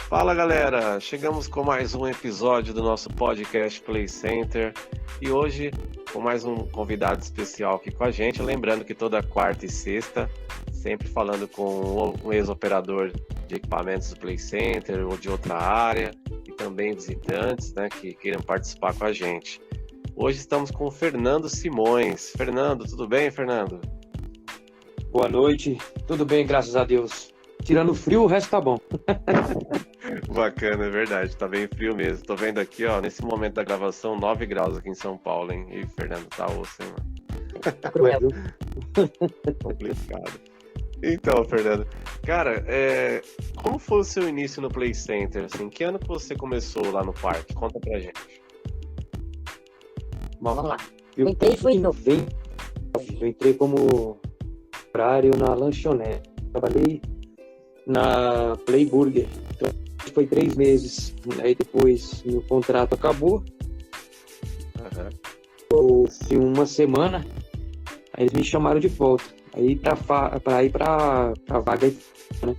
Fala galera, chegamos com mais um episódio do nosso podcast Play Center e hoje com mais um convidado especial aqui com a gente, lembrando que toda quarta e sexta, sempre falando com um ex-operador de equipamentos do Play Center ou de outra área e também visitantes, né, que queiram participar com a gente. Hoje estamos com o Fernando Simões. Fernando, tudo bem, Fernando? Boa noite, tudo bem, graças a Deus. Tirando o frio, o resto tá bom. Bacana, é verdade, tá bem frio mesmo. Tô vendo aqui, ó, nesse momento da gravação, 9 graus aqui em São Paulo, hein? E Fernando, tá osso, hein, mano? Tá cruel, viu? Complicado. Então, Fernando, cara, como foi o seu início no Play Center? Assim, que ano que você começou lá no parque? Conta pra gente. Vamos lá. Eu entrei foi em 90. Eu entrei como operário na lanchonete. Trabalhei na Play Burger. Então, foi 3 meses. Aí depois meu contrato acabou. Foi uma semana. Aí eles me chamaram de volta. Aí pra ir pra vaga, né?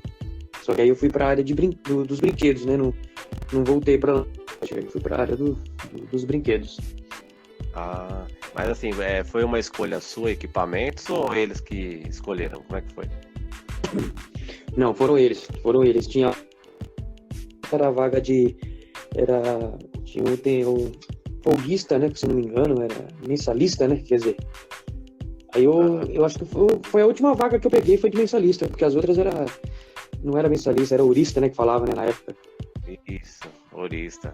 Só que aí eu fui pra área dos brinquedos, né? Não voltei pra lá. Aí fui pra área dos brinquedos. Ah, mas assim, foi uma escolha sua, equipamentos, ou eles que escolheram? Como é que foi? Não, foram eles. Tinha a vaga tinha um folguista, né? Que se não me engano, era mensalista, né? Quer dizer. Aí eu acho que foi a última vaga que eu peguei, foi de mensalista, porque as outras não era mensalista, era ourista, né? Que falava, né, na época. Isso, ourista.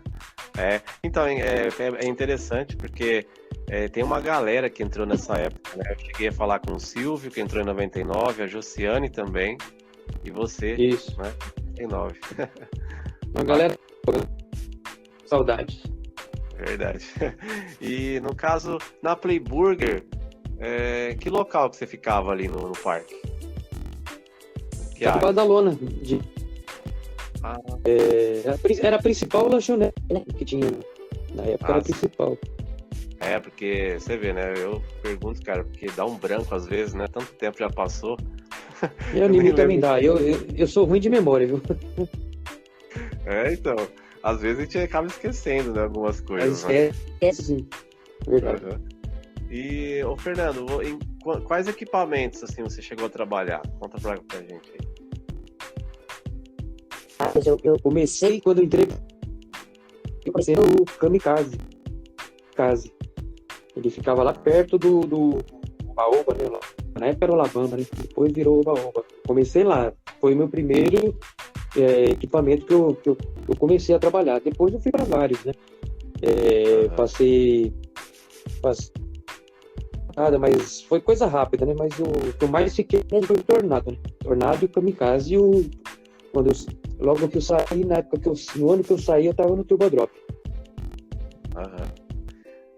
Então, é interessante porque tem uma galera que entrou nessa época, né? Eu cheguei a falar com o Silvio, que entrou em 99, a Josiane também, e você, Isso. Né? 99. Uma galera... Saudades. Verdade. E, no caso, na Play Burger, que local que você ficava ali no parque? Que área? Ficava da lona. Era a principal lanchonete, né? Que tinha na época, era a principal. Porque você vê, né? Eu pergunto, cara, porque dá um branco às vezes, né? Tanto tempo já passou. Eu nem também dá. Eu sou ruim de memória, viu? Então. Às vezes a gente acaba esquecendo, né? Algumas coisas. Esquece, sim. Verdade. Uhum. E, Fernando, em quais equipamentos assim você chegou a trabalhar? Conta pra gente aí. Eu comecei, quando eu entrei, eu comecei no Kamikaze. Ele ficava lá perto do Oba-Oba, né? Na época era o Lavamba, né? Depois virou Oba-Oba. Comecei lá. Foi o meu primeiro equipamento que eu comecei a trabalhar. Depois eu fui para vários, né? Passei nada, mas foi coisa rápida, né? Mas o que eu mais fiquei foi o Tornado, né? Tornado e o Kamikaze. Logo que eu saí, no ano que eu saí, eu tava no Turbodrop.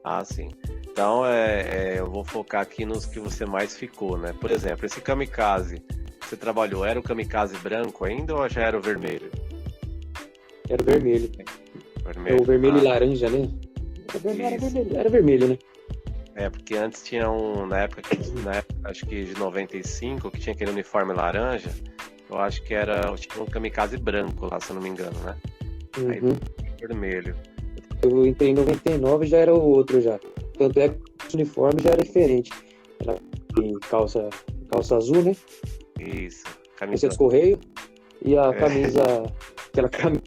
Ah, sim. Então, eu vou focar aqui nos que você mais ficou, né? Por exemplo, esse Kamikaze que você trabalhou, era o Kamikaze branco ainda ou já era o vermelho? Era o vermelho. O vermelho e laranja, né? Era vermelho, né? Porque antes tinha na época, acho que de 95, que tinha aquele uniforme laranja, eu acho que tinha um Kamikaze branco lá, se eu não me engano, né? Uhum. Aí vermelho. Eu entrei em 99 e já era o outro já. Tanto é que o uniforme já era diferente. Era calça azul, né? Isso. Camisa dos Correios. E a camisa, aquela camisa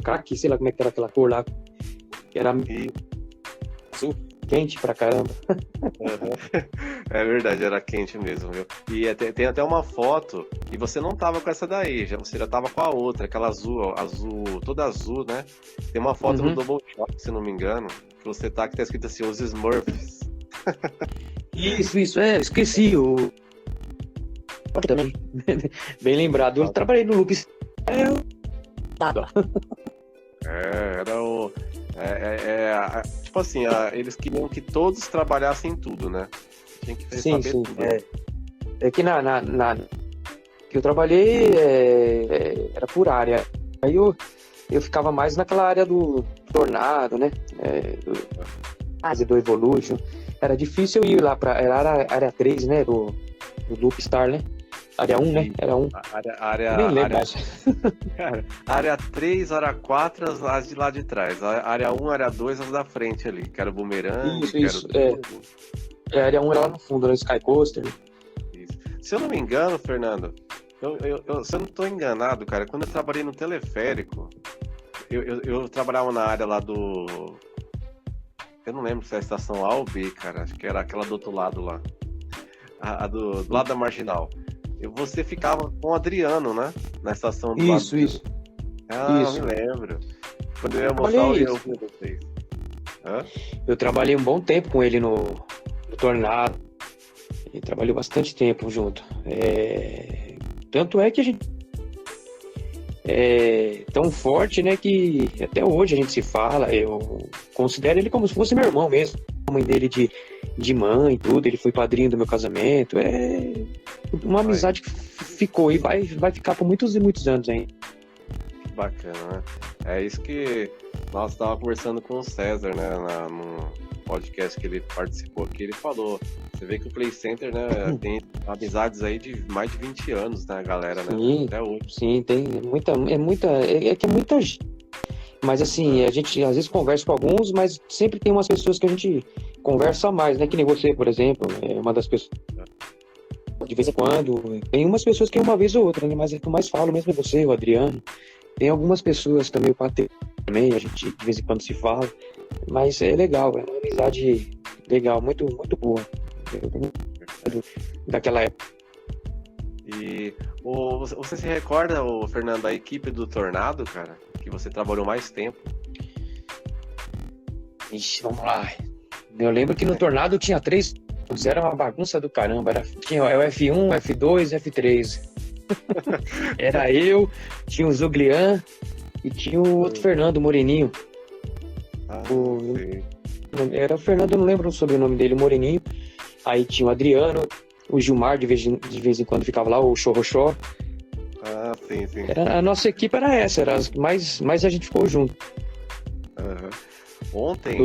caqui, sei lá como é que era aquela cor lá. Que era azul, quente pra caramba. É verdade, era quente mesmo, viu? E tem até uma foto, e você não tava com essa daí, você já tava com a outra, aquela azul, toda azul, né? Tem uma foto no Double Shot, se não me engano, que você tá, que tá escrito assim, os Smurfs. Isso, esqueci também. Bem lembrado, eu trabalhei no Loop. Era o... tipo assim, eles queriam que todos trabalhassem em tudo, né? Tinha que saber tudo. É que que eu trabalhei era por área. Aí eu ficava mais naquela área do Tornado, né? Do Evolution. Era difícil eu ir lá era a área 3, né? Do Loop Star, né? Área 1, né? Era 1. Nem lembro mais. Cara, área 3, área 4, as de lá de trás. A área 1, área 2, as da frente ali. Que era o bumerangue, Isso. A área 1 era lá no fundo, no Sky Coaster. Isso. Se eu não me engano, Fernando, se eu não estou enganado, cara, quando eu trabalhei no teleférico, eu trabalhava na área lá do... Eu não lembro se é a estação A ou B, cara. Acho que era aquela do outro lado lá. Do lado da Marginal. Você ficava com o Adriano, né? Na estação do lado. Isso. Me lembro. Quando eu ia almoçar, eu com vocês. Eu trabalhei um bom tempo com ele no Tornado. Ele trabalhou bastante tempo junto. Tanto é que a gente é tão forte, né, que até hoje a gente se fala. Eu considero ele como se fosse meu irmão mesmo. A mãe dele de mãe e tudo, ele foi padrinho do meu casamento. É uma amizade que ficou e vai ficar por muitos e muitos anos ainda. Bacana, né? É isso que nós estávamos conversando com o César, né, no podcast que ele participou aqui. Ele falou, você vê que o Play Center, né, tem amizades aí de mais de 20 anos, né, galera, né? Sim, até hoje. Sim, tem que é muita gente. Mas assim, a gente às vezes conversa com alguns, mas sempre tem umas pessoas que a gente conversa mais, né? Que nem você, por exemplo, é uma das pessoas de vez em quando. Tem umas pessoas que é uma vez ou outra, né? Mas o que eu mais falo mesmo é você, o Adriano. Tem algumas pessoas também, o Patê também, a gente de vez em quando se fala. Mas é legal, é uma amizade legal, muito, muito boa. Daquela época. E você se recorda, Fernando, da equipe do Tornado, cara? Que você trabalhou mais tempo? Ixi, vamos lá. Eu lembro que no Tornado tinha 3. Era uma bagunça do caramba. Tinha o F1, F2 F3. Era eu, tinha o Zuglian e tinha o outro Fernando, o Moreninho. Era o Fernando, eu não lembro o sobrenome dele, o Moreninho. Aí tinha o Adriano, o Gilmar, de vez em quando ficava lá, o Chorrochó. Sim. A nossa equipe era essa, mais a gente ficou junto. Ontem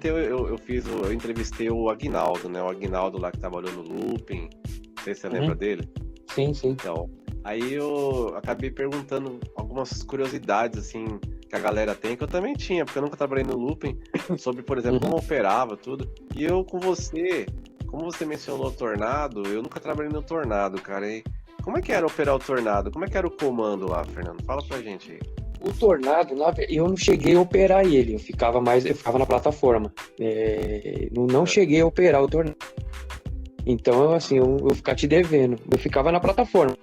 eu entrevistei o Aguinaldo, né? O Aguinaldo lá que trabalhou no Looping. Não sei se você lembra dele. Sim. Então, aí eu acabei perguntando algumas curiosidades, assim, que a galera tem, que eu também tinha, porque eu nunca trabalhei no Looping, sobre, por exemplo, como operava tudo. E eu com você, como você mencionou o Tornado, eu nunca trabalhei no Tornado, cara. E como é que era operar o Tornado? Como é que era o comando lá, Fernando? Fala pra gente aí. O Tornado, eu não cheguei a operar ele, eu ficava na plataforma. Não cheguei a operar o Tornado. Então, assim, eu vou ficar te devendo. Eu ficava na plataforma.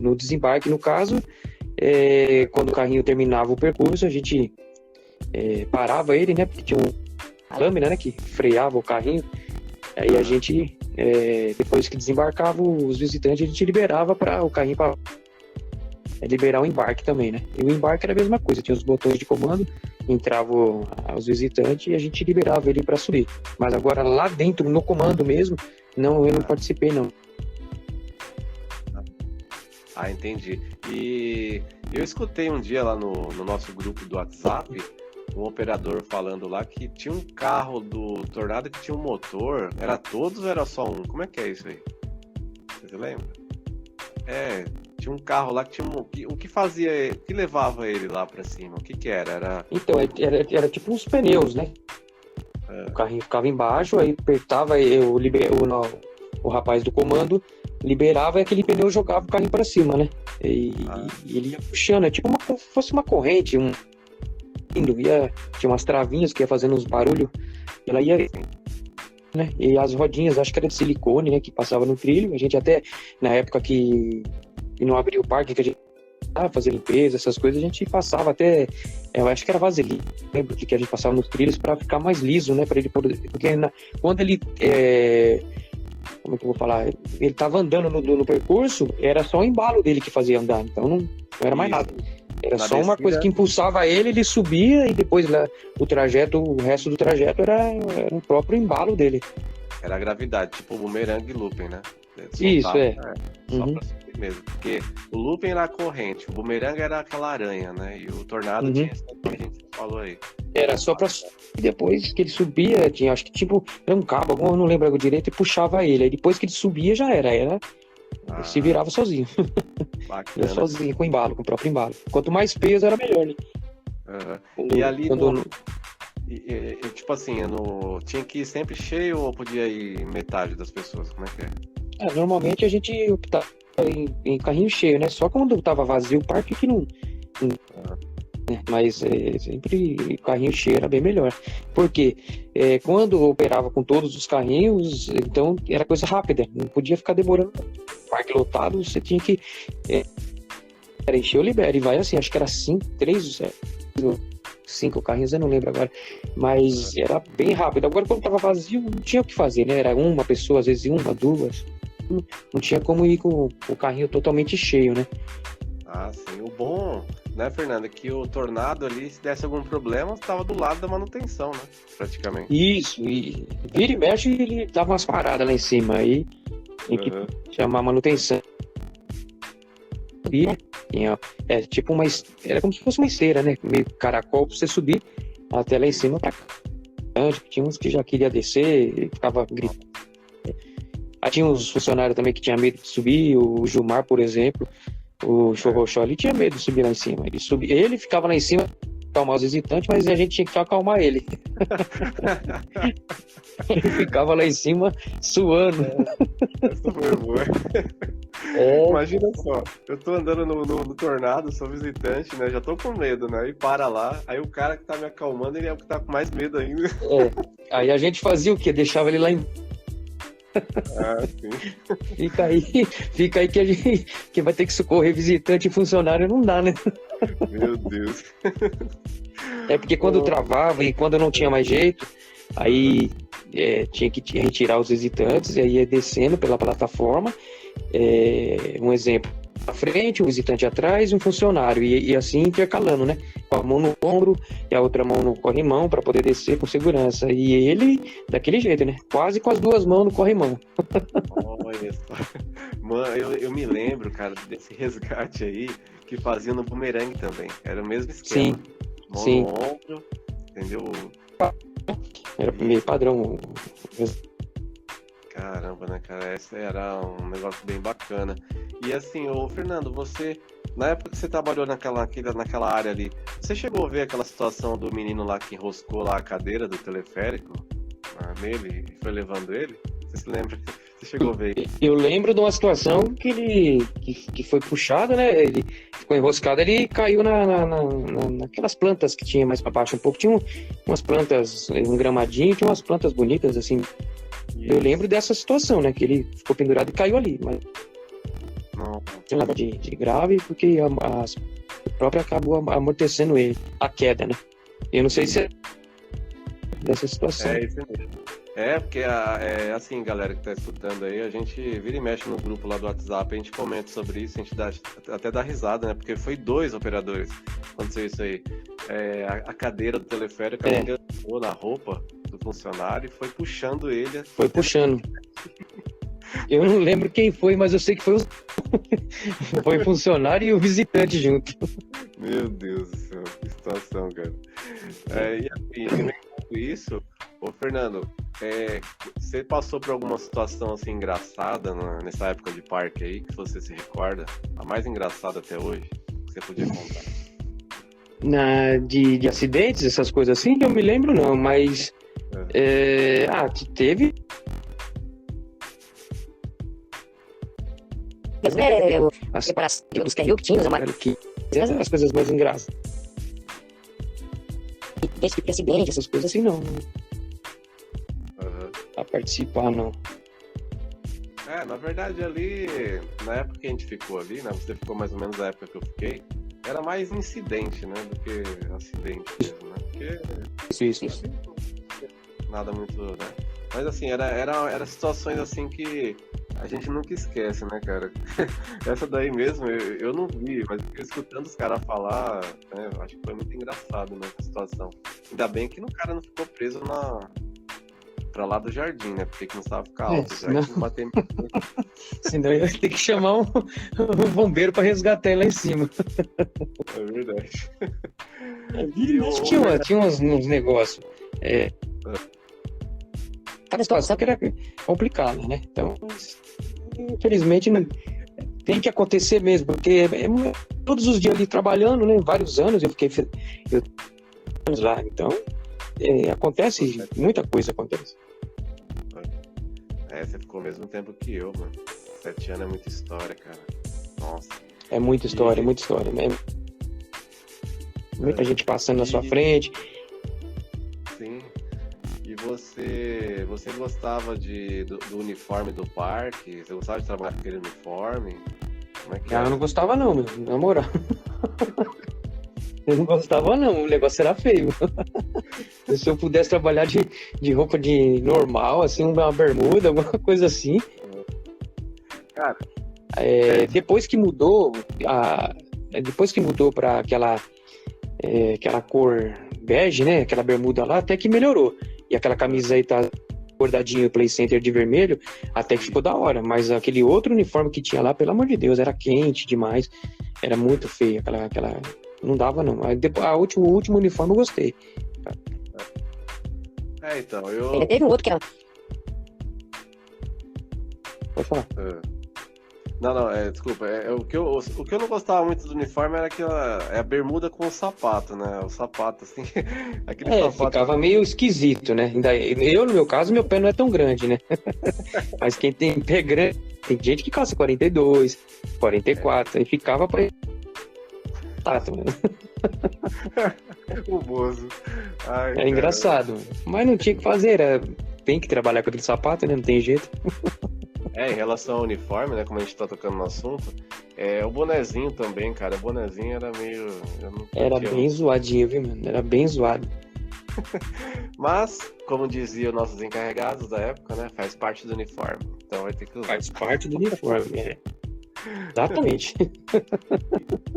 No desembarque, no caso, quando o carrinho terminava o percurso, a gente parava ele, né? Porque tinha uma lâmina, né, que freava o carrinho. Aí a gente, depois que desembarcava os visitantes, a gente liberava para o carrinho para liberar o embarque também, né? E o embarque era a mesma coisa, tinha os botões de comando, entravam os visitantes e a gente liberava ele para subir. Mas agora lá dentro, no comando mesmo, eu não participei, não. Entendi. E eu escutei um dia lá no nosso grupo do WhatsApp, um operador falando lá que tinha um carro do Tornado que tinha um motor. Era todos ou era só um? Como é que é isso aí? Você lembra? Tinha um carro lá que tinha o que fazia, o que levava ele lá pra cima? O que era? Então, era tipo uns pneus, né? O carrinho ficava embaixo, aí apertava, o rapaz do comando liberava e aquele pneu jogava o carrinho pra cima, né? E ele ia puxando, tipo como se fosse uma corrente, tinha umas travinhas que ia fazendo uns barulhos, ela ia, né? E as rodinhas, acho que era de silicone, né? Que passava no trilho, a gente até, na época que não abria o parque, que a gente fazer limpeza, essas coisas, a gente passava até, eu acho que era vaselina, lembro que a gente passava nos trilhos para ficar mais liso, né, para ele poder, porque quando ele como é que eu vou falar, ele tava andando no percurso, era só o embalo dele que fazia andar, então não era mais nada, era só uma coisa que impulsava ele subia e depois lá, o resto do trajeto era o próprio embalo dele. Era a gravidade, tipo o bumerangue e looping, né? Isso, só pra subir mesmo, porque o looping era a corrente, o bumerangue era aquela aranha, né? E o Tornado tinha essa que a gente falou. falou aí. Era só pra... E depois que ele subia, tinha, acho que tipo, era um cabo, eu não lembro agora direito, e puxava ele. Aí depois que ele subia, já era. Ele se virava sozinho. Bacana. Ia sozinho, com embalo, com o próprio embalo. Quanto mais peso, era melhor, né? E ali, Quando... tipo assim, tinha que ir sempre cheio ou podia ir metade das pessoas? Como é que é? Normalmente a gente optava em carrinho cheio, né? Só quando tava vazio o parque que não... né? Mas sempre carrinho cheio era bem melhor. Porque quando operava com todos os carrinhos, então era coisa rápida, não podia ficar demorando. Parque lotado, você tinha que encher ou libera, e vai assim, acho que era 5 carrinhos, eu não lembro agora, mas era bem rápido. Agora quando tava vazio, não tinha o que fazer, né? Era uma pessoa, às vezes uma, duas, não tinha como ir com o carrinho totalmente cheio, né? Ah, sim. O bom, né, Fernando, é que o Tornado ali, se desse algum problema, estava do lado da manutenção, né? Praticamente. Isso, e vira e mexe, ele dava umas paradas lá em cima, aí tinha que chamar a manutenção. E tinha, tipo era como se fosse uma esteira, né? Meio caracol pra você subir até lá em cima pra cá. Tinha uns que já queria descer e ficava gritando. Aí tinha uns funcionários também que tinha medo de subir, o Gilmar, por exemplo, o Chorrochó, ele tinha medo de subir lá em cima. Ele ficava lá em cima acalmar os visitantes, mas a gente tinha que acalmar ele. Ele ficava lá em cima suando. Essa foi boa. Imagina só, eu tô andando no Tornado, sou visitante, né? Já tô com medo, né? E para lá, aí o cara que tá me acalmando, ele é o que tá com mais medo ainda. Aí a gente fazia o quê? Deixava ele lá em... sim. Fica aí que vai ter que socorrer visitante e funcionário, não dá, né? Meu Deus. Porque quando travava e quando não tinha mais jeito, aí tinha que retirar os visitantes, e aí ia descendo pela plataforma, um exemplo, à frente, um visitante atrás e um funcionário, e assim intercalando, né? Com a mão no ombro e a outra mão no corrimão para poder descer com segurança. E ele, daquele jeito, né? Quase com as duas mãos no corrimão. Olha só. Mano, eu me lembro, cara, desse resgate aí que fazia no bumerangue também. Era o mesmo esquema. Sim. Mão no ombro, entendeu? Era meio padrão. Caramba, né, cara? Esse era um negócio bem bacana. E assim, ô Fernando, você, na época que você trabalhou naquela área ali, você chegou a ver aquela situação do menino lá que enroscou lá a cadeira do teleférico nele e foi levando ele? Você se lembra? Você chegou a ver isso? Eu lembro de uma situação que ele que foi puxado, né? Ele ficou enroscado, ele caiu naquelas plantas que tinha mais para baixo um pouco. Tinha umas plantas, um gramadinho, tinha umas plantas bonitas assim. Eu lembro dessa situação, né? Que ele ficou pendurado e caiu ali, mas não tinha nada de grave, porque a própria acabou amortecendo ele, a queda, né? Eu não sei se é dessa situação. É isso mesmo. Porque assim, galera que tá escutando aí, a gente vira e mexe no grupo lá do WhatsApp, a gente comenta sobre isso, a gente até dá risada, né? Porque foi 2 operadores aconteceu isso aí. A cadeira do teleférico entrou na roupa do funcionário e foi puxando ele. Foi puxando. Eu não lembro quem foi, mas eu sei que foi foi o funcionário e o visitante junto. Meu Deus do céu, que situação, cara. E assim, isso, ô Fernando, você passou por alguma situação assim engraçada nessa época de parque aí, que você se recorda? A mais engraçada até hoje, que você podia contar? De acidentes, essas coisas assim, eu me lembro não, mas teve. A separação dos carrinhos que tinha, os amarelos que as coisas mais engraçadas. Esse tipo de acidente, essas coisas assim, não. A participar, não. Na verdade ali, na época que a gente ficou ali, né? Você ficou mais ou menos na época que eu fiquei, era mais incidente, né? Do que acidente mesmo, né? Porque... Isso. Nada muito, né? Mas assim, era situações assim que a gente nunca esquece, né, cara? Essa daí mesmo, eu não vi, mas escutando os caras falar, né, eu acho que foi muito engraçado nessa situação. Ainda bem que o cara não ficou preso pra lá do jardim, né? Porque que não estava ficar alto. Senão... Já bater... senão eu ia ter que chamar um bombeiro pra resgatar ele lá em cima. É verdade. Tinha uns negócios. Cada situação que era complicada, né? Então, infelizmente, tem que acontecer mesmo, porque todos os dias ali trabalhando, né? Vários anos eu fiquei anos lá, então acontece, muita coisa acontece. Você ficou ao mesmo tempo que eu, mano. 7 anos é muita história, cara. Nossa. É muita história, muita história, né? Muita gente passando na sua frente. Sim. E você gostava do uniforme do parque? Você gostava de trabalhar com aquele uniforme? Como é que Eu não gostava não, meu, na moral. Eu não gostava não, o negócio era feio. Se eu pudesse trabalhar de roupa de normal, assim, uma bermuda, alguma coisa assim. Cara, depois que mudou para aquela cor bege, né? Aquela bermuda lá, até que melhorou. E aquela camisa aí tá bordadinho Play Center de vermelho, até que ficou da hora. Mas aquele outro uniforme que tinha lá, pelo amor de Deus, era quente demais. Era muito feio. Aquela... Não dava, não. O último uniforme eu gostei. Então, eu... Teve um outro que era... Pode falar. Não, desculpa. O que eu não gostava muito do uniforme era a bermuda com o sapato, né? O sapato, assim. Aquele sapato... ficava meio esquisito, né? Eu, no meu caso, meu pé não é tão grande, né? Mas quem tem pé grande, tem gente que calça 42, 44, aí ficava pra... O Bozo. É engraçado, mas não tinha o que fazer, tem que trabalhar com aquele sapato, né? Não tem jeito. Em relação ao uniforme, né? Como a gente tá tocando no assunto, o bonezinho também, cara. O bonezinho era meio... Era bem zoadinho, viu, mano? Era bem zoado. Mas, como diziam nossos encarregados da época, né? Faz parte do uniforme. Então vai ter que usar. Faz parte do uniforme, Exatamente.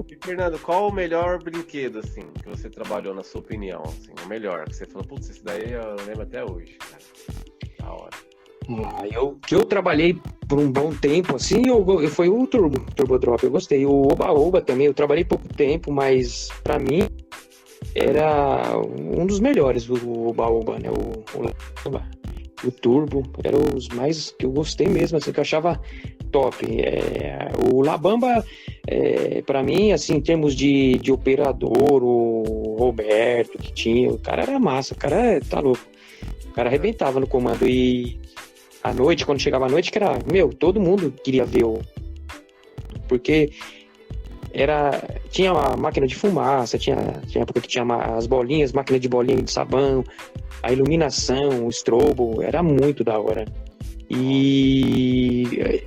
E, Fernando, qual o melhor brinquedo, assim, que você trabalhou, na sua opinião? Assim, o melhor, que você falou, putz, esse daí eu lembro até hoje, cara. Da hora. Que eu trabalhei por um bom tempo, assim, foi o Turbo Drop, eu gostei. O Oba Oba também, eu trabalhei pouco tempo, mas pra mim era um dos melhores, o Oba Oba, né? O Turbo, era os mais que eu gostei mesmo, assim, que eu achava top. O La Bamba, pra mim, assim, em termos de operador, o Roberto que tinha, o cara era massa, o cara tá louco. O cara arrebentava no comando. E à noite, quando chegava a noite, que era, todo mundo queria ver porque tinha uma máquina de fumaça, tinha época que tinha as bolinhas, máquina de bolinha de sabão, a iluminação, o strobo, era muito da hora. E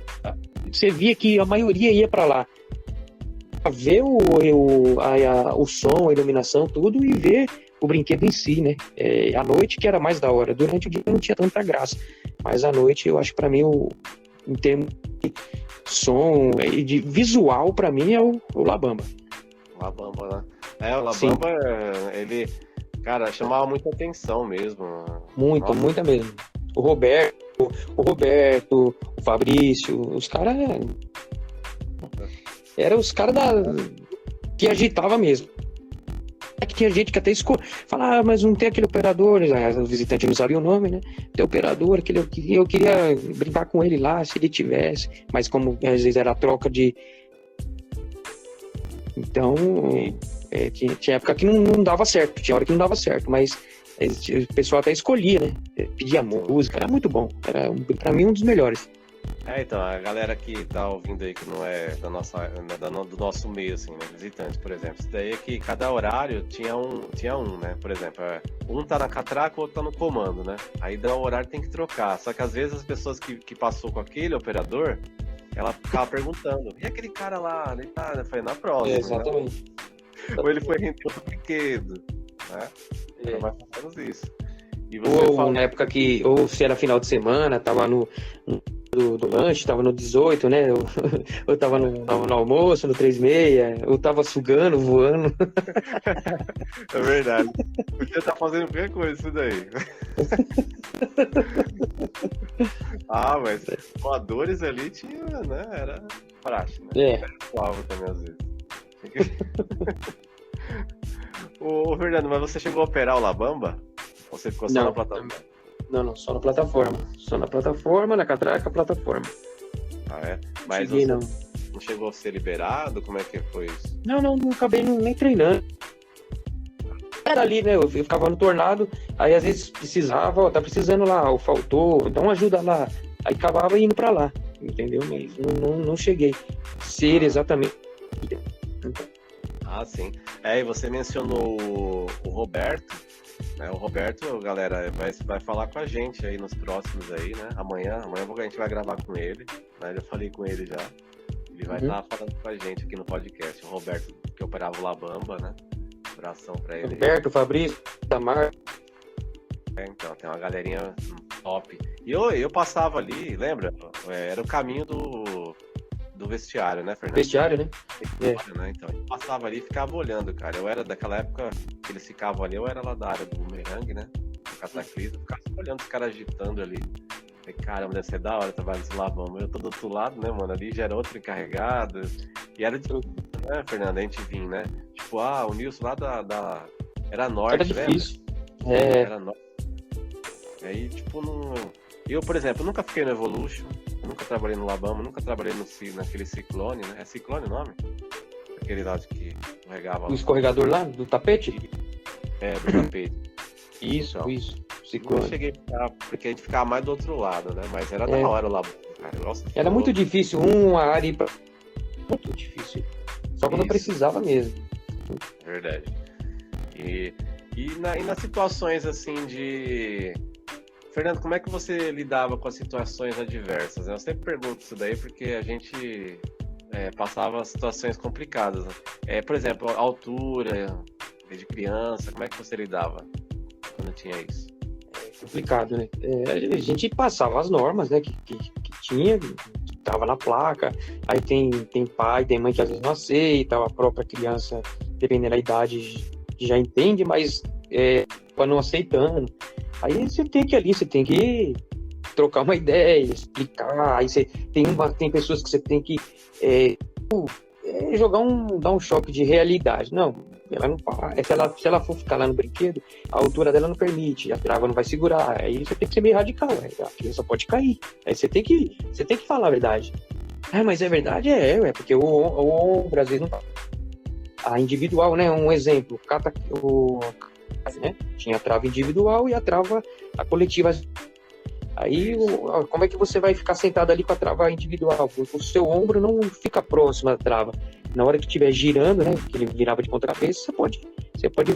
você via que a maioria ia para lá ver o som, a iluminação, tudo, e ver o brinquedo em si, né? À noite que era mais da hora, durante o dia não tinha tanta graça, mas à noite eu acho que para mim, em termos de som e de visual, para mim é o La Bamba. La Bamba, né? O La Bamba, ele, cara, chamava muita atenção mesmo. Muita mesmo. O Roberto, o Fabrício, os caras eram os caras que agitava mesmo. Que tinha gente que até falava, mas não tem aquele operador, o visitante não sabia o nome, né? Tem operador, eu queria brincar com ele lá, se ele tivesse, mas como às vezes era a troca de... Então, tinha época que não dava certo, tinha hora que não dava certo, mas o pessoal até escolhia, né? Pedia música, era muito bom, era pra mim um dos melhores. Então, a galera que tá ouvindo aí, que não é do nosso meio, assim, né? Visitantes, por exemplo. Isso daí é que cada horário tinha um, né? Por exemplo, um tá na catraca, o outro tá no comando, né? Aí dá o horário, tem que trocar. Só que às vezes as pessoas que passou com aquele operador, ela ficava perguntando, e aquele cara lá? Ele tá, né? Foi na próxima, exatamente. Né? Ou ele foi render o brinquedo, né? Então vai fazendo isso. E ou na época ou se era final de semana, tava do lanche, tava no 18, né? Eu tava no almoço, no 36, eu tava sugando, voando. É verdade. Podia estar fazendo qualquer coisa isso daí. Mas voadores ali tinha, né? Era praxe, né? Era suave também às vezes. Ô, Fernando, mas você chegou a operar o Labamba? Ou você ficou só na plataforma? Não, só na plataforma. Só na plataforma, na catraca, plataforma. Mas cheguei, você não chegou a ser liberado? Como é que foi isso? Não acabei nem treinando. Era ali, né? Eu ficava no tornado, aí às vezes precisava, tá precisando lá, faltou, dá uma ajuda lá. Aí acabava indo pra lá, entendeu? Mas não cheguei a ser exatamente. Sim. E você mencionou o Roberto, né? O Roberto, galera, vai falar com a gente aí nos próximos aí, né? Amanhã a gente vai gravar com ele, né? Já falei com ele já. Ele vai estar falando com a gente aqui no podcast. O Roberto, que operava o Labamba, né? Abração pra ele. Roberto, Fabrício, Tamar. Então, tem uma galerinha top. E eu passava ali, lembra? Era o caminho do vestiário, né, Fernando? Vestiário, né? Né? Então, eu passava ali e ficava olhando, cara. Eu era daquela época que eles ficavam ali, eu era lá da área do bumerangue, né? Do cataclismo, ficava olhando os caras agitando ali. Falei, caramba, deve ser da hora trabalhar nesse Labamba. Eu tô do outro lado, né, mano? Ali já era outro encarregado. E era de tudo, né, Fernando? A gente vinha, né? Tipo, o Nilson lá da... Era norte, era difícil. Era norte. E aí, tipo, eu, por exemplo, nunca fiquei no Evolution, nunca trabalhei no Labamba, nunca trabalhei naquele Ciclone, né? É Ciclone o nome? Aquele lá que regava... O escorregador lá, do tapete? Do tapete. Isso. Ciclone. Não cheguei a ficar, porque a gente ficava mais do outro lado, né? Mas era da hora o Labamba, cara. Nossa, era muito difícil, uma área pra... Muito difícil. Só quando precisava mesmo. Verdade. E nas situações assim de... Fernando, como é que você lidava com as situações adversas? Eu sempre pergunto isso daí porque a gente passava situações complicadas, né? Por exemplo, a altura de criança, como é que você lidava quando tinha isso? Complicado, né? A gente passava as normas, né, que tinha, que estava na placa. Aí tem pai, tem mãe que às vezes não aceita, a própria criança, dependendo da idade, já entende, mas não aceitando. Aí você tem que trocar uma ideia, explicar. Aí você tem pessoas que você tem que dar um choque de realidade. Não, ela não se ela for ficar lá no brinquedo, a altura dela não permite, a trava não vai segurar. Aí você tem que ser meio radical, a criança pode cair. Aí você tem que falar a verdade. Mas é verdade? Porque o ombro às vezes não... A individual, né? Um exemplo, né? Tinha a trava individual e a coletiva. Aí, como é que você vai ficar sentado ali com a trava individual? O seu ombro não fica próximo à trava. Na hora que estiver girando, né? Que ele virava de ponta cabeça, você pode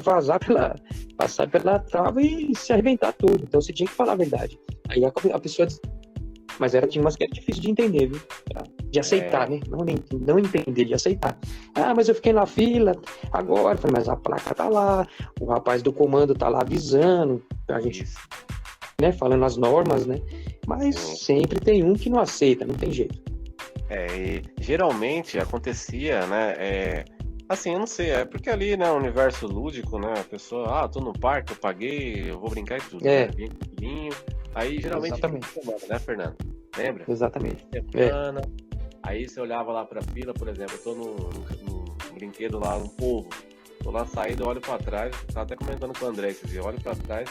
passar pela trava e se arrebentar tudo. Então você tinha que falar a verdade. Aí a pessoa... Mas tinha umas que era difícil de entender, viu? De aceitar, né? Não entender, de aceitar. Mas eu fiquei na fila agora. Eu falei, mas a placa tá lá, o rapaz do comando tá lá avisando, a gente, né, falando as normas, né? Mas sempre tem um que não aceita, não tem jeito. E geralmente acontecia, né? Assim, eu não sei, porque ali, né, o universo lúdico, né? A pessoa, tô no parque, eu paguei, eu vou brincar e tudo. Né? Bem pequenininho. Aí geralmente semana, né, Fernando? Lembra? Exatamente. Semana. Aí você olhava lá pra fila, por exemplo, eu tô no brinquedo lá, no povo. Tô lá saindo, eu olho pra trás, tava até comentando com o André, eu olho pra trás,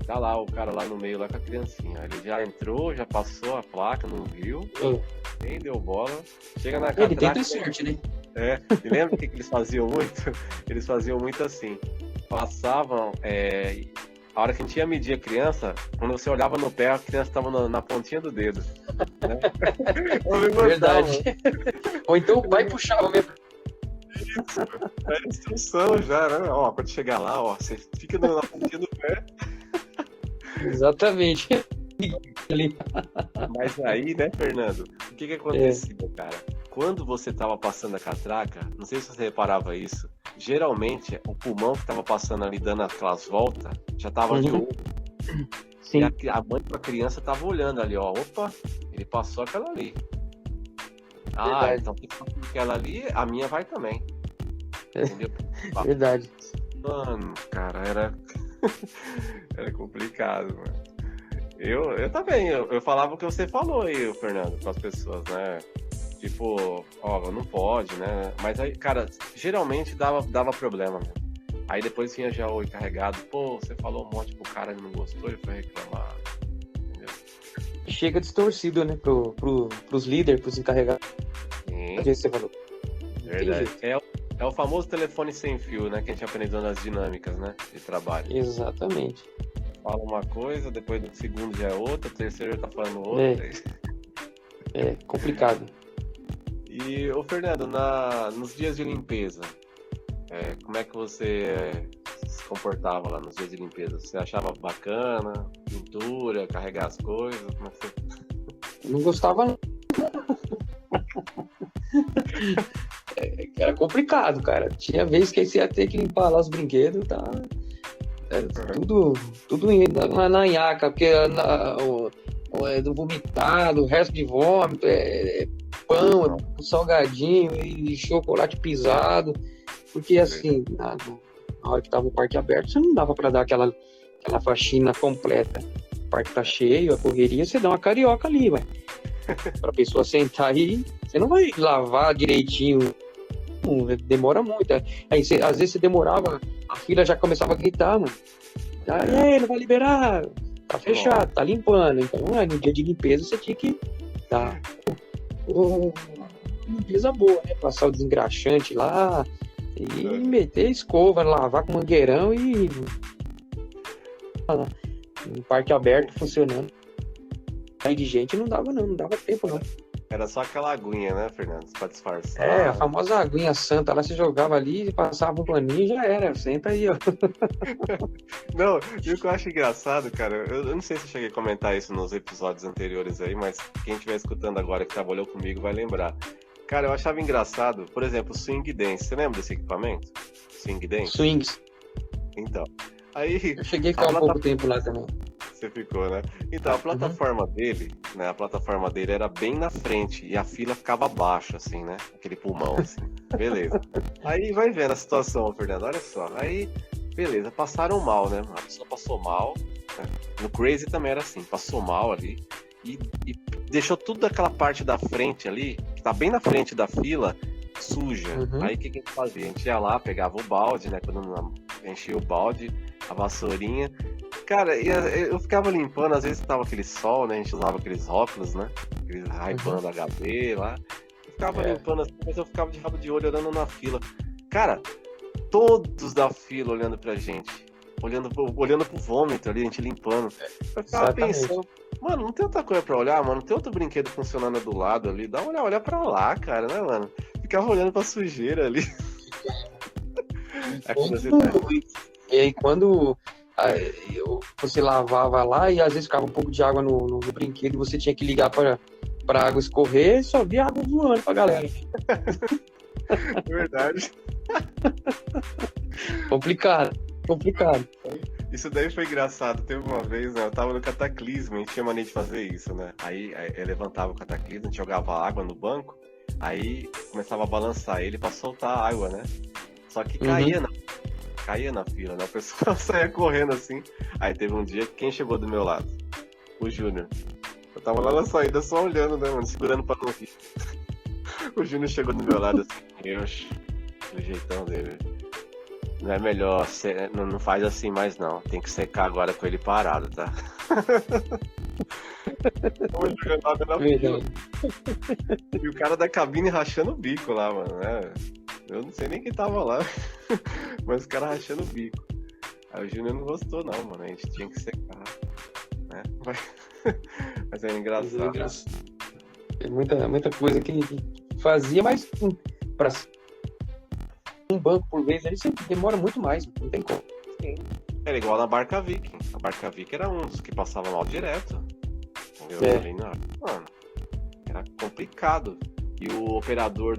tá lá o cara lá no meio, lá com a criancinha. Ele já entrou, já passou a placa, não viu, nem deu bola. Chega na catraca... Ele tem que ter sorte, né? E lembra o que eles faziam muito? Eles faziam muito assim. Passavam... A hora que a gente ia medir a criança, quando você olhava no pé, a criança estava na pontinha do dedo. Né? Verdade. Ou então o pai puxava mesmo. Isso. É instrução já, né? Quando chegar lá, você fica na pontinha do pé. Exatamente. Mas aí, né, Fernando? O que acontecia, cara? Quando você estava passando a catraca, não sei se você reparava isso, geralmente o pulmão que estava passando ali, dando aquelas voltas, já estava de olho. Sim. E a mãe com a criança estava olhando ali, opa, Ele passou aquela ali. Verdade. Então se passou aquela ali, a minha vai também. Entendeu? Verdade. Mano, cara, era complicado, mano. Eu também, eu falava o que você falou aí, Fernando, com as pessoas, né? Tipo, não pode, né? Mas aí, cara, geralmente dava problema, né? Aí depois vinha já o encarregado, pô, você falou um monte pro cara, ele não gostou, ele foi reclamar, entendeu? Chega distorcido, né, pros líderes, pros encarregados. Sim, A gente você falou. verdade. É o famoso telefone sem fio, né? Que a gente aprendeu nas dinâmicas, né? De trabalho. Exatamente. Fala uma coisa, depois do segundo já é outra, o terceiro tá falando outra. É complicado. E, ô Fernando, nos dias de limpeza, como é que você se comportava lá nos dias de limpeza? Você achava bacana, pintura, carregar as coisas? Como é que você... Não gostava, não. Era complicado, cara. Tinha vez que você ia ter que limpar lá os brinquedos, tá? Tudo indo na nhaca, porque do vomitado, resto de vômito, pão, salgadinho e chocolate pisado. Porque assim, na hora que tava o parque aberto, você não dava pra dar aquela faxina completa. O parque tá cheio, a correria, você dá uma carioca ali, ué. Pra pessoa sentar aí, você não vai lavar direitinho. Demora muito. Aí às vezes você demorava, a fila já começava a gritar, mano. Aí, não vai liberar. Tá fechado, tá limpando. Então, no dia de limpeza você tinha que dar limpeza boa, né? Passar o desengraxante lá e meter escova, lavar com mangueirão e no parque aberto funcionando. Aí de gente não dava tempo não. Era só aquela aguinha, né, Fernando? Pra disfarçar. A famosa aguinha santa lá, você jogava ali e passava um paninho e já era. Senta aí, ó. Não, e o que eu acho engraçado, cara, eu não sei se eu cheguei a comentar isso nos episódios anteriores aí, mas quem estiver escutando agora que trabalhou comigo vai lembrar. Cara, eu achava engraçado, por exemplo, swing dance. Você lembra desse equipamento? Swing dance? Swings. Então, aí... Eu cheguei a ficar pouco tempo lá também. Você ficou, né? Então, a plataforma dele, né? A plataforma dele era bem na frente e a fila ficava abaixo, assim, né? Aquele pulmão, assim. Beleza. Aí vai vendo a situação, Fernando, olha só. Aí, beleza, passaram mal, né? A pessoa passou mal. Né? No Crazy também era assim, passou mal ali e deixou tudo aquela parte da frente ali, que tá bem na frente da fila, suja. Aí o que a gente fazia? A gente ia lá, pegava o balde, né? Quando enchia o balde, a vassourinha. Cara, eu ficava limpando, às vezes tava aquele sol, né? A gente usava aqueles óculos, né? Aqueles Ray-Ban da HP lá. Eu ficava limpando assim, mas eu ficava de rabo de olho olhando na fila. Cara, todos da fila olhando pra gente. Olhando pro vômito ali, a gente limpando. Eu ficava pensando, mano, não tem outra coisa pra olhar, mano? Não tem outro brinquedo funcionando do lado ali. Dá uma olhar pra lá, cara, né, mano? Ficava olhando pra sujeira ali. E aí quando você lavava lá e às vezes ficava um pouco de água no brinquedo e você tinha que ligar pra água escorrer e só via água voando pra galera. Verdade. Complicado. Isso daí foi engraçado. Teve uma vez, né, eu tava no Cataclismo, a gente tinha mania de fazer isso, né? Aí eu levantava o Cataclismo, a gente jogava água no banco, aí começava a balançar ele pra soltar a água, né? Só que caía na fila, né? O pessoal saía correndo assim. Aí teve um dia que quem chegou do meu lado? O Júnior. Eu tava lá na saída só olhando, né, mano? Segurando pra não rir. O Júnior chegou do meu lado assim, do jeitão dele. Não é melhor, não faz assim mais não. Tem que secar agora com ele parado, tá? Jogando água na fila. E o cara da cabine rachando o bico lá, mano, né? Eu não sei nem quem tava lá, mas o cara rachando o bico. Aí o Júnior não gostou não, mano, a gente tinha que secar, né? Mas é engraçado. Tem muita coisa que fazia, mas pra um banco por vez ele sempre demora muito mais, não tem como. Era igual na Barca Viking. A Barca Viking era um dos que passava mal direto. Entendeu? Mano, era complicado. E o operador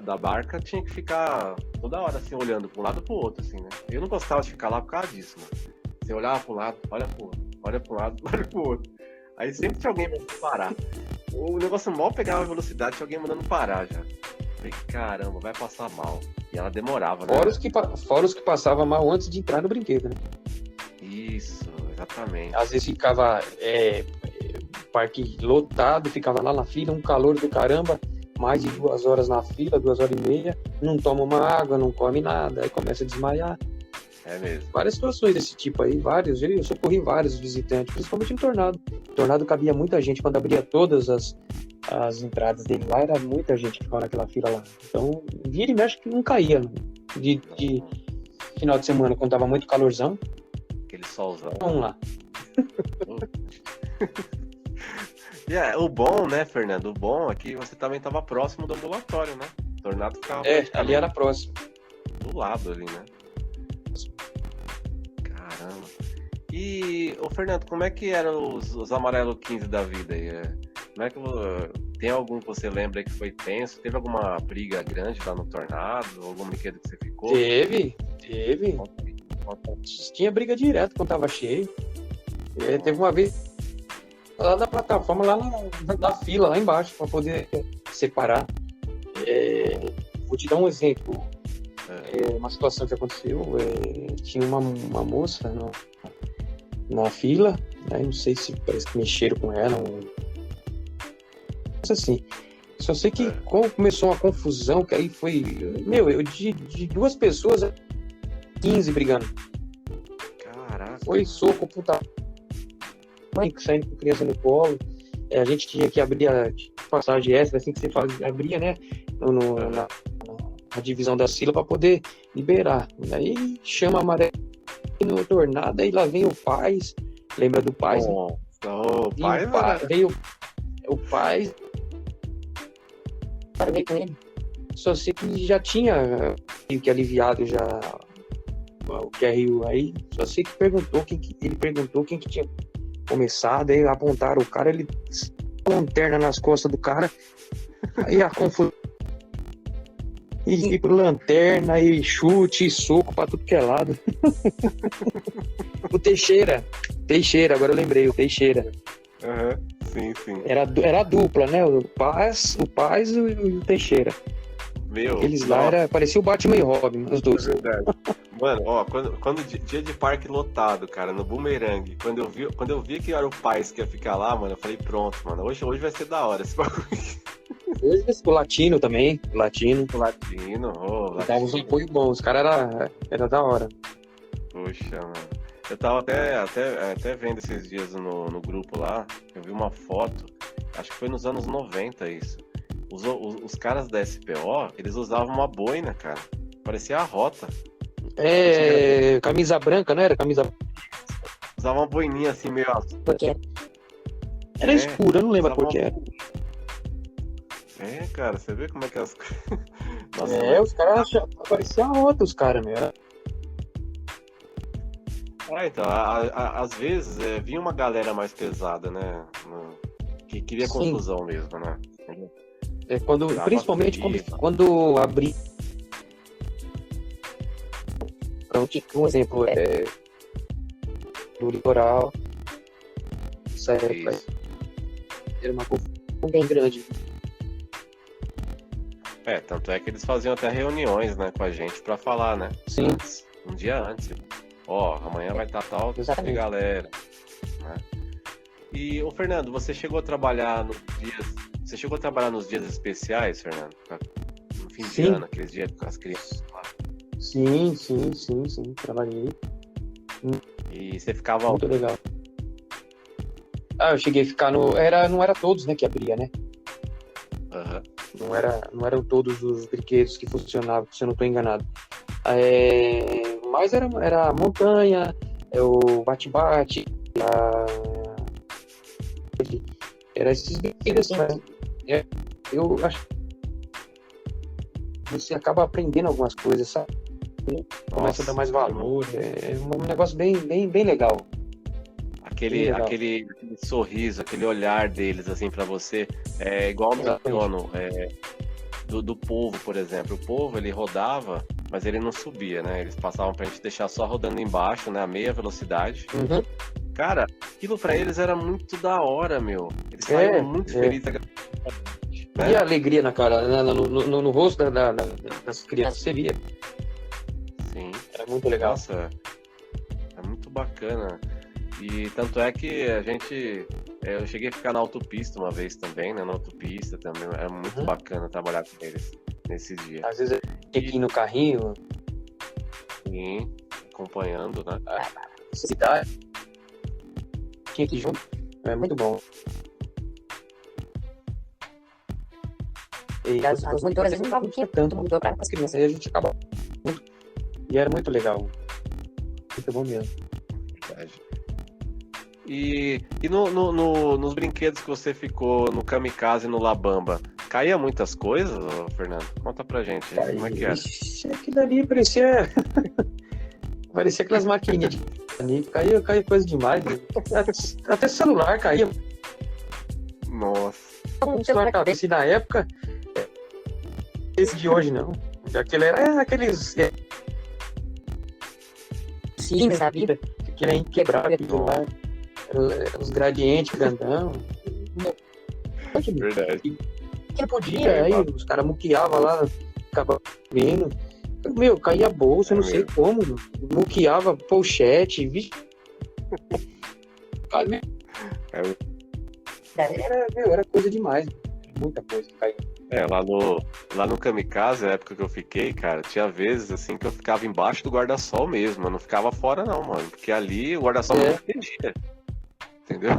da barca tinha que ficar toda hora assim, olhando para um lado e para o outro, assim, né? Eu não gostava de ficar lá por causa disso, mano. Você olhava para um lado, olha para o outro, olha para um lado, olha para o outro. Aí sempre tinha alguém pra parar. o negócio mal pegava a velocidade, tinha alguém mandando parar já. Falei, caramba, vai passar mal. E ela demorava, né? Fora os que passavam mal antes de entrar no brinquedo, né? Isso, exatamente. Às vezes ficava parque lotado, ficava lá na fila, um calor do caramba, mais de 2 horas na fila, 2 horas e meia, não toma uma água, não come nada, aí começa a desmaiar. É mesmo. Várias situações desse tipo aí, vários. Eu socorri vários visitantes, principalmente no Tornado. No Tornado cabia muita gente, quando abria todas as entradas dele lá, era muita gente que ficava naquela fila lá. Então, vira e mexe que não caía. De final de semana, quando tava muito calorzão, Aquele solzão. vamos lá. O bom, né, Fernando? O bom é que você também estava próximo do ambulatório, né? O Tornado ficava Ali era próximo. do lado ali, né? Caramba. E, ô Fernando, como é que eram os amarelo 15 da vida aí? Como é que tem algum que você lembra aí que foi tenso? Teve alguma briga grande lá no Tornado? Algum brinquedo que você ficou? Teve. Tinha briga direto quando tava cheio. Teve uma vez lá na plataforma, lá na fila, lá embaixo, para poder separar. Vou te dar um exemplo. Uma situação que aconteceu, tinha uma moça na fila, né? Não sei se parece que mexeram com ela, mas assim, só sei que como começou uma confusão, que aí foi, de 2 pessoas, 15 brigando. Caraca. Foi soco, puta mãe, saindo com criança no colo. A gente tinha que abrir a passagem extra, assim que você abria, né, na divisão da fila para poder liberar. Aí chama a maré no Tornado, aí lá vem o Paz, lembra do Paz? Veio o Paz, veio com ele. Só sei que já tinha meio que aliviado já o QRU aí, só sei que ele perguntou quem que tinha começado, aí apontaram o cara, ele lanterna nas costas do cara, aí a confusão. E pro lanterna, e chute, e soco pra tudo que é lado. O Teixeira, agora eu lembrei, o Teixeira. Sim. Era a dupla, né? O Paz e o Teixeira. Eles lá parecia o Batman e Robin, os dois. É verdade. Mano, ó, quando dia de parque lotado, cara, no Boomerang, quando eu vi que era o Paz que ia ficar lá, mano, eu falei, pronto, mano, hoje vai ser da hora esse bagulho. O Latino também, o Latino. Tava uns apoio bons, os caras era da hora. Poxa, mano. Eu tava até vendo esses dias no grupo lá, eu vi uma foto, acho que foi nos anos 90 isso. Os caras da SPO, eles usavam uma boina, cara. Parecia a Rota. Camisa branca, não era? Camisa. Usava uma boininha assim, meio azul. Era escura, eu não lembro por que era. Cara, você vê como é que as os caras pareciam a Rota, os caras, meu. Então, às vezes vinha uma galera mais pesada, né? Que queria confusão mesmo, né? Principalmente quando abri. Então, tipo, um exemplo do litoral. Isso era uma confusão bem grande. Tanto é que eles faziam até reuniões, né, com a gente pra falar, né? Sim. Um dia antes. Amanhã vai estar tal de galera. Né? E, Fernando, você chegou a trabalhar nos dias especiais, Fernando? No fim de ano, aqueles dias com as crianças lá. Sim, trabalhei. E você ficava... Muito legal. Eu cheguei a ficar não era todos, né, que abria, né? Não eram todos os brinquedos que funcionavam, se eu não estou enganado. Mas era a montanha, o bate-bate, era esses brinquedos, né? Eu acho que você acaba aprendendo algumas coisas, sabe? Começa a dar mais valor, é um negócio bem legal. Aquele sorriso, aquele olhar deles assim pra você, é igual no trono do Polvo, por exemplo. O Polvo, ele rodava, mas ele não subia, né? Eles passavam pra gente deixar só rodando embaixo, né? A meia velocidade. Cara, aquilo pra eles era muito da hora, meu. Eles saíam muito felizes. E a alegria na cara, no rosto das crianças, você via. Sim. Era muito legal. Nossa, é muito bacana. E tanto é que a gente... Eu cheguei a ficar na autopista uma vez também, né? Na autopista também. Era muito bacana trabalhar com eles nesse dia. Às vezes eu tinha que ir no carrinho. Sim, acompanhando, né? Cidade. Tinha que ir junto. É muito bom. E as monitoras às vezes não tinha tanto monitor para as crianças. Aí a gente acabava junto. E era muito legal. Muito bom mesmo. Verdade. E nos brinquedos que você ficou no Kamikaze e no Labamba, caía muitas coisas, Fernando? Conta pra gente, como é que era? Aquilo ali parecia... parecia aquelas maquininhas de... Caía coisa demais. Né? Até celular caía. Nossa. Um celular na cabeça. E na época, esse de hoje não. Aquele era aqueles... simples da vida. Que era inquebrável aquilo lá. Os gradientes grandão. Verdade. Quem podia, aí os caras muqueavam lá, ficava vendo. Meu, caía a bolsa, não sei como. Muqueava pochete, vixe. Era coisa demais. Muita coisa que caía. Lá no Kamikaze, na época que eu fiquei, cara, tinha vezes assim que eu ficava embaixo do guarda-sol mesmo. Eu não ficava fora, não, mano. Porque ali o guarda-sol não entendia. Entendeu?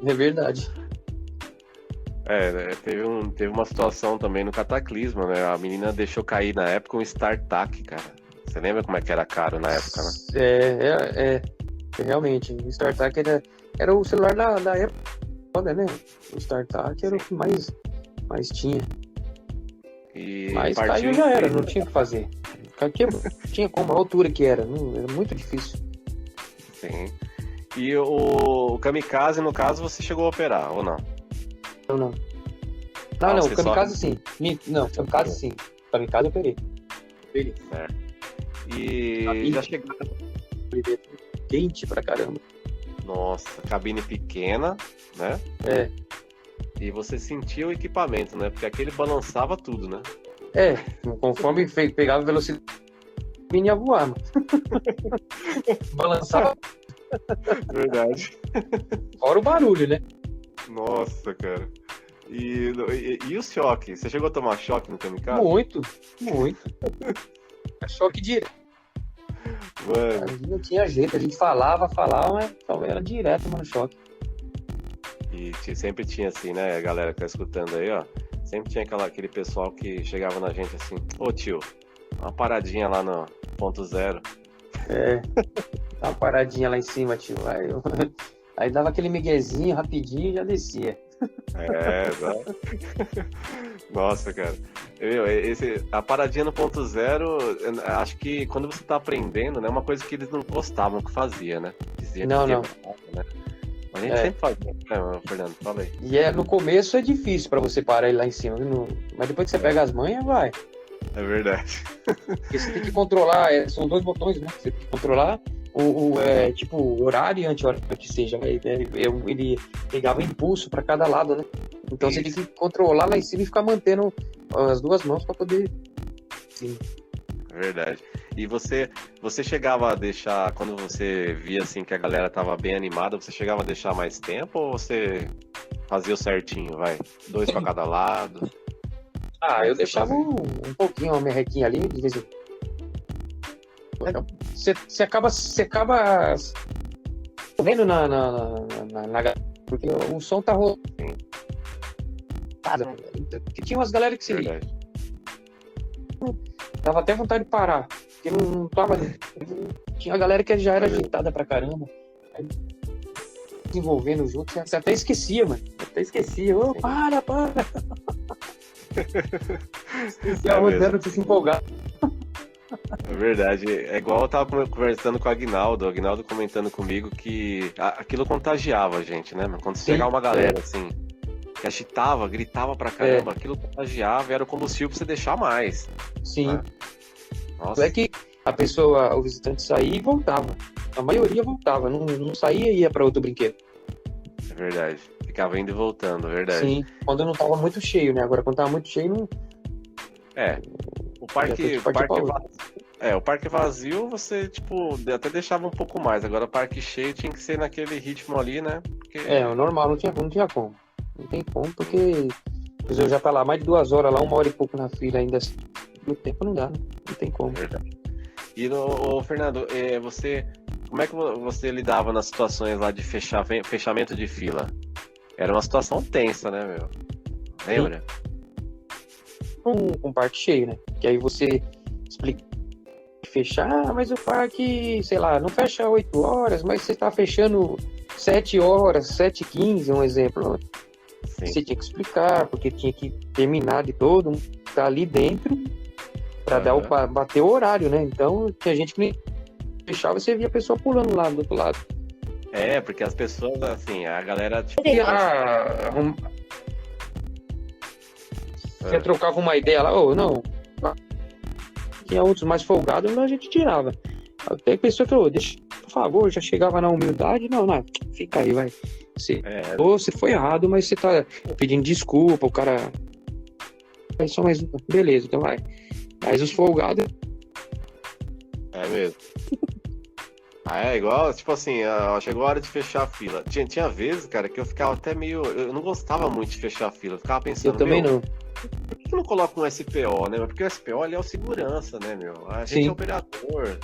É verdade. Teve uma situação também no Cataclisma, né? A menina deixou cair na época um StarTAC, cara. Você lembra como é que era caro na época, né? Realmente. O StarTAC era o celular da época, né? O StarTAC era o que mais tinha. Mas caiu já era, não tinha o que fazer. Tinha como, a altura que era. Era muito difícil. Sim. E o Kamikaze, no caso, você chegou a operar, ou não? Não, o Kamikaze sim. Não, o Kamikaze sim. O Kamikaze eu operei. Certo. E já chegaram... Quente pra caramba. Nossa, cabine pequena, né? E você sentia o equipamento, né? Porque aquele balançava tudo, né? Conforme pegava velocidade, ia voar, mano. Balançava. Verdade. Fora o barulho, né? Nossa, cara. E o choque? Você chegou a tomar choque no Kamikaze? Muito. Choque direto. Mano. Não tinha jeito, a gente falava, mas era direto, mano, choque. E sempre tinha assim, né, a galera que tá escutando aí, ó. Sempre tinha aquele pessoal que chegava na gente assim: ô tio, uma paradinha lá no ponto zero. Uma paradinha lá em cima, tio. Aí dava aquele miguezinho rapidinho e já descia. Nossa, cara. A paradinha no ponto zero, acho que quando você tá aprendendo, né, é uma coisa que eles não gostavam que fazia, né? Dizia não. Né? Mas a gente sempre fazia, né, Fernando? Fala aí. E no começo é difícil pra você parar ele lá em cima, mas depois que você pega as manhas, vai. É verdade. Porque você tem que controlar, são 2 botões, né? Você tem que controlar o horário e anti-horário que seja. Ele pegava impulso para cada lado, né? Então você tem que controlar lá em cima e ficar mantendo as 2 mãos para poder... Sim. Verdade. E você chegava a deixar, quando você via assim que a galera tava bem animada, você chegava a deixar mais tempo ou você fazia o certinho, 2 para cada lado? Eu deixava um pouquinho, uma merrequinha ali, de vez em quando. Você acaba vendo porque o som tá rolando. Porque tinha umas galera que dava até vontade de parar, porque não tava. Tinha a galera que já era agitada pra caramba. Aí, desenvolvendo junto, você até esquecia, mano. Para! Esquecia rodando pra se empolgar. É verdade, é igual eu tava conversando com o Aguinaldo comentando comigo que aquilo contagiava a gente, né? Quando chegava uma galera assim, que agitava, gritava pra caramba, aquilo contagiava e era o combustível pra você deixar mais. Sim. Nossa. É que a pessoa, o visitante saía e voltava. A maioria voltava, não saía e ia para outro brinquedo. É verdade. Ficava indo e voltando, é verdade. Sim, quando não tava muito cheio, né? Agora quando tava muito cheio, não. É. O parque vazio você, tipo, até deixava um pouco mais. Agora o parque cheio tinha que ser naquele ritmo ali, né? Porque... o normal, não tinha como. Não tem como, porque eu já tá lá mais de 2 horas lá, 1 hora e pouco na fila ainda. No tempo não dá, né? Não tem como. É verdade. E, Fernando, como é que você lidava nas situações lá de fechamento de fila? Era uma situação tensa, né, meu? Lembra? Com o parque cheio, né? Que aí você explica fechar, mas o parque, sei lá, não fecha 8 horas, mas você tá fechando 7 horas, 7h15, um exemplo. Sim. Você tinha que explicar, porque tinha que terminar de todo mundo tá ali dentro para bater o horário, né? Então, tinha gente que fechava e você via a pessoa pulando lá do outro lado. É, porque as pessoas, assim, a galera... Tipo, você trocava uma ideia lá, não. Tinha outros mais folgados, a gente tirava. Até a pessoa falou, deixa, por favor, já chegava na humildade, não, fica aí, vai. Você foi errado, mas você tá pedindo desculpa, o cara... É só mais... Beleza, então vai. Mas os folgados... É mesmo. Igual, tipo assim, chegou a hora de fechar a fila. Tinha vezes, cara, que eu ficava até meio... Eu não gostava muito de fechar a fila. Eu ficava pensando, eu também não. Por que não coloca um SPO, né? Porque o SPO ele é o segurança, né, meu? A gente é operador,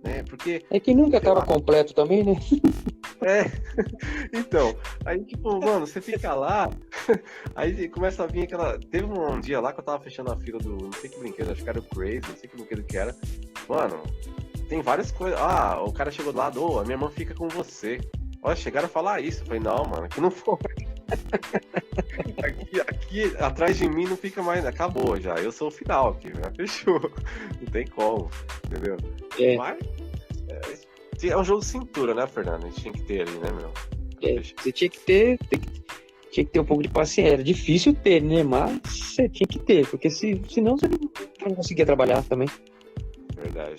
né? Porque... É que nunca tava completo também, né? Então, aí tipo, mano, você fica lá, aí começa a vir aquela... Teve um dia lá que eu tava fechando a fila do... Não sei que brinquedo, acho que era o Crazy, não sei que brinquedo que era. Mano, tem várias coisas... o cara chegou do lado, a minha irmã fica com você. Olha, chegaram a falar isso. Eu falei, não, mano, que não foi. Aqui atrás de mim não fica mais, acabou já. Eu sou o final aqui, já fechou. Não tem como, entendeu? Mas é um jogo de cintura, né, Fernando? A gente tinha que ter ali, né, meu? Você tinha que ter um pouco de paciência. Era difícil ter, né? Mas você tinha que ter, porque senão você não conseguia trabalhar também. Verdade.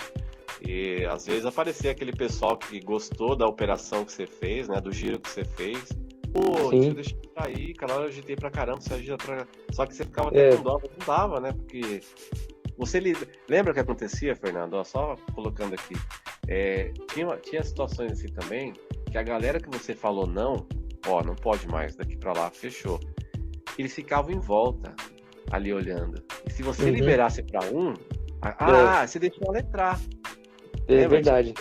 E às vezes aparecia aquele pessoal que gostou da operação que você fez, né? Do giro que você fez. Pô, deixa eu sair, cara, eu agitei pra caramba, você agita pra... Só que você ficava até com dó, não dava, né? Porque você lembra o que acontecia, Fernando? Só colocando aqui. Tinha situações assim também, que a galera que você falou não pode mais, daqui pra lá, fechou. Eles ficavam em volta, ali olhando. E se você liberasse pra você deixou ela entrar. É verdade.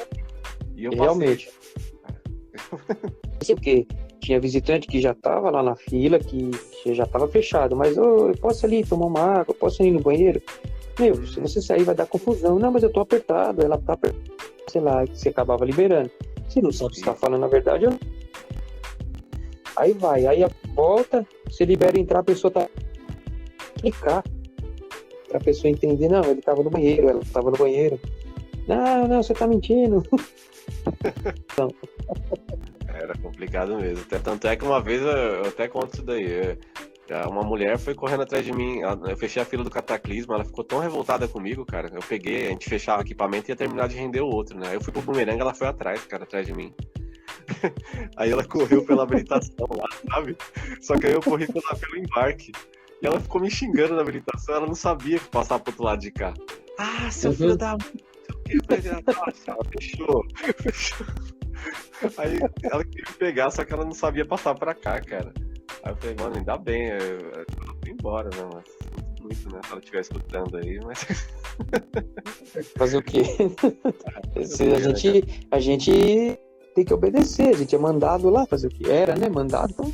E eu realmente. Não sei o quê. Tinha visitante que já tava lá na fila, que já tava fechado, mas eu posso ali tomar uma água, posso ir no banheiro? Meu, se você sair vai dar confusão. Não, mas eu tô apertado, ela tá apertada, sei lá, que você acabava liberando. Se não sabe se tá falando a verdade, aí vai, aí volta, você libera entrar, a pessoa tá clicar pra pessoa entender, não, ele tava no banheiro, ela tava no banheiro. Não, você tá mentindo. Não. Era complicado mesmo. Tanto é que uma vez eu até conto isso daí. Uma mulher foi correndo atrás de mim. Eu fechei a fila do Cataclisma. Ela ficou tão revoltada comigo, cara. Eu peguei, a gente fechava o equipamento e ia terminar de render o outro, né? Eu fui pro bumerangue, ela foi atrás, cara, atrás de mim. Aí ela correu pela habilitação lá, sabe? Só que aí eu corri pelo embarque. E ela ficou me xingando na habilitação. Ela não sabia que passar pro outro lado de cá. Seu filho da... Ela fechou. Aí ela queria me pegar, só que ela não sabia passar pra cá, cara. Aí eu falei, mano, ainda bem, ela foi embora, né? Mas muito, né? Se ela estiver escutando aí, mas. Fazer o quê? A gente tem que obedecer, a gente é mandado lá fazer o que era, né? Mandado, então.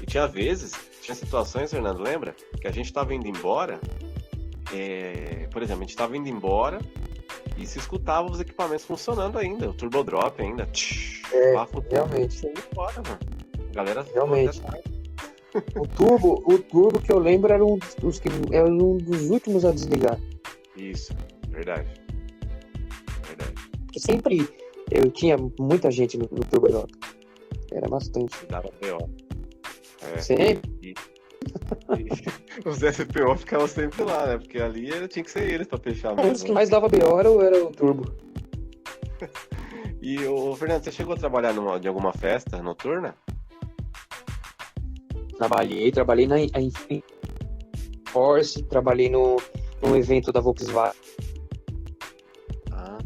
E tinha situações, Fernando, lembra? Que a gente tava indo embora. Por exemplo, a gente tava indo embora e se escutava os equipamentos funcionando ainda, o Turbo Drop ainda. Realmente. Embora, mano. Galera, realmente. O turbo que eu lembro era um dos últimos a desligar. Isso, verdade. Porque sempre eu tinha muita gente no Turbo Drop. Era bastante. Dava PO. Sempre. Os SPO ficavam sempre lá, né? Porque ali tinha que ser eles pra fechar mesmo. Os que mais dava BO era o Turbo. E, ô, Fernando, você chegou a trabalhar de alguma festa noturna? Trabalhei na Force, trabalhei no evento da Volkswagen. Ah,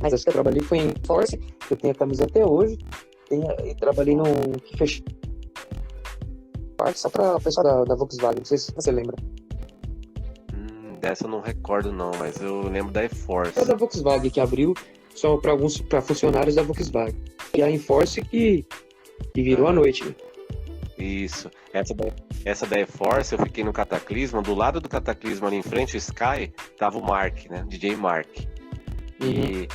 Mas essa que eu trabalhei foi em Force, eu tenho a camisa até hoje. E trabalhei no que fechou só para o pessoal da Volkswagen, não sei se você lembra. dessa eu não recordo não, mas eu lembro da E-Force. Foi da Volkswagen que abriu só para funcionários da Volkswagen. E a Enforce que virou a noite, né? Isso. Essa da E-Force, eu fiquei no Cataclisma. Do lado do Cataclisma, ali em frente, o Sky, tava o Mark, né? DJ Mark. E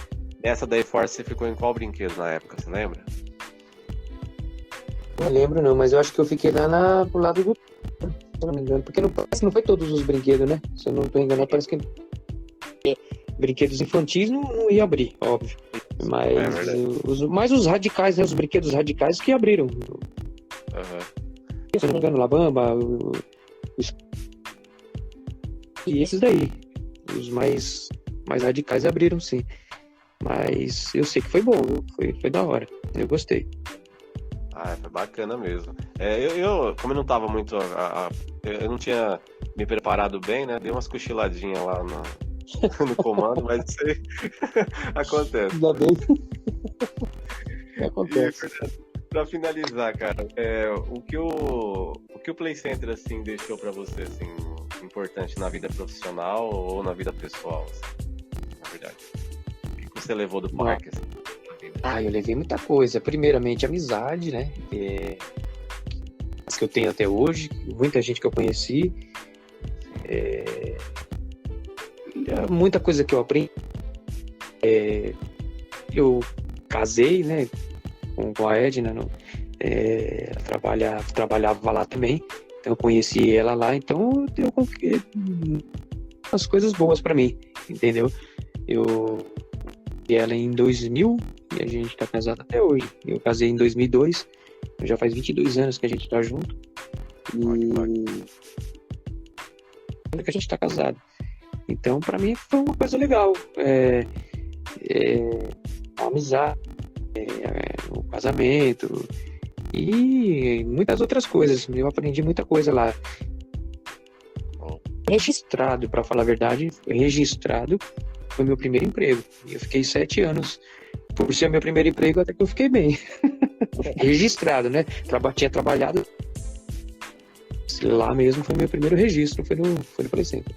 essa da E-Force, você ficou em qual brinquedo na época, você lembra? Não lembro não, mas eu acho que eu fiquei lá pro lado do... Se não me engano, porque não foi todos os brinquedos, né? Se eu não tô enganado, parece que brinquedos infantis não ia abrir, óbvio. Mas os radicais, né? Os brinquedos radicais que abriram. Se eu não me engano, Labamba, e esses daí. Os mais radicais abriram, sim. Mas eu sei que foi bom, viu? Foi da hora. Eu gostei. Foi bacana mesmo. Eu como eu não tava muito... eu não tinha me preparado bem, né? Dei umas cochiladinhas lá no comando, mas isso aí acontece. Ainda bem. Acontece. Pra finalizar, cara, o que o Play Center, assim, deixou pra você, assim, importante na vida profissional ou na vida pessoal, assim, na verdade? O que você levou do parque, assim? Eu levei muita coisa. Primeiramente, amizade, né? As que eu tenho até hoje, muita gente que eu conheci. Muita coisa que eu aprendi. Eu casei, né? Com a Edna, trabalhava lá também. Então eu conheci ela lá, então eu coloquei umas coisas boas pra mim, entendeu? Eu conheci ela em 2000 e a gente tá casado até hoje. Eu casei em 2002, já faz 22 anos que a gente tá junto. E que a gente tá casado. Então pra mim foi uma coisa legal. A amizade, o casamento e muitas outras coisas. Eu aprendi muita coisa lá. Registrado, para falar a verdade, registrado foi meu primeiro emprego. Eu fiquei 7 anos por ser meu primeiro emprego, até que eu fiquei bem. Registrado, né? Tinha trabalhado lá mesmo, foi meu primeiro registro, foi no Play Center.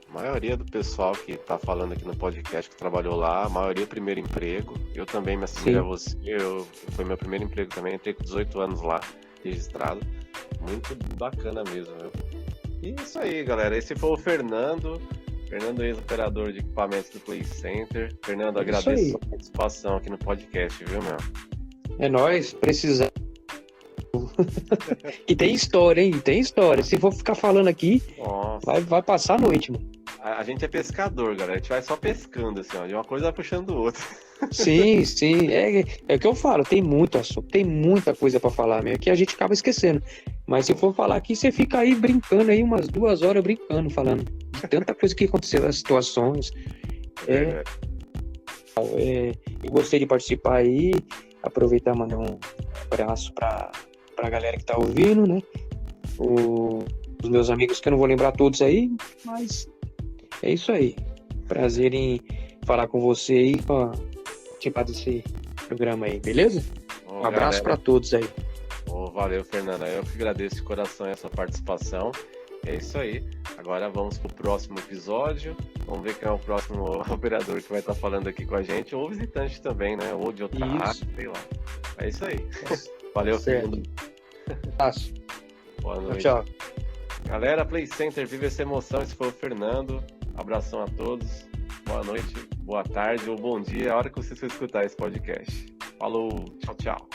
A maioria do pessoal que tá falando aqui no podcast que trabalhou lá, a maioria primeiro emprego. Eu também me assemelho a você, foi meu primeiro emprego também, entrei com 18 anos lá, registrado. Muito bacana mesmo, viu? E isso aí, galera, esse foi o Fernando, ex-operador de equipamentos do Play Center. Fernando, agradeço a sua participação aqui no podcast, viu, meu? É nóis, precisar. E tem história, hein? Tem história. Se for ficar falando aqui, vai passar a noite, mano. A gente é pescador, galera. A gente vai só pescando, assim, ó. De uma coisa vai puxando do outro. Sim. É o que eu falo. Tem muito assunto, tem muita coisa pra falar, mesmo, que a gente acaba esquecendo. Mas se for falar aqui, você fica aí brincando aí umas 2 horas brincando, falando de tanta coisa que aconteceu, as situações. Eu gostei de participar aí. Aproveitar e mandar um abraço pra galera que tá ouvindo, né? Os meus amigos, que eu não vou lembrar todos aí, mas é isso aí. Prazer em falar com você aí, participar desse programa aí, beleza? Um abraço para todos aí. Valeu, Fernanda. Eu que agradeço de coração essa participação. É isso aí. Agora vamos pro próximo episódio. Vamos ver quem é o próximo operador que vai estar falando aqui com a gente, ou visitante também, né? Ou de outra rádio, sei lá. É isso aí. Valeu, Fernando. Boa noite. Tchau. Galera, Play Center, vive essa emoção. Esse foi o Fernando. Abração a todos. Boa noite, boa tarde ou bom dia, a hora que vocês for escutar esse podcast. Falou, tchau, tchau.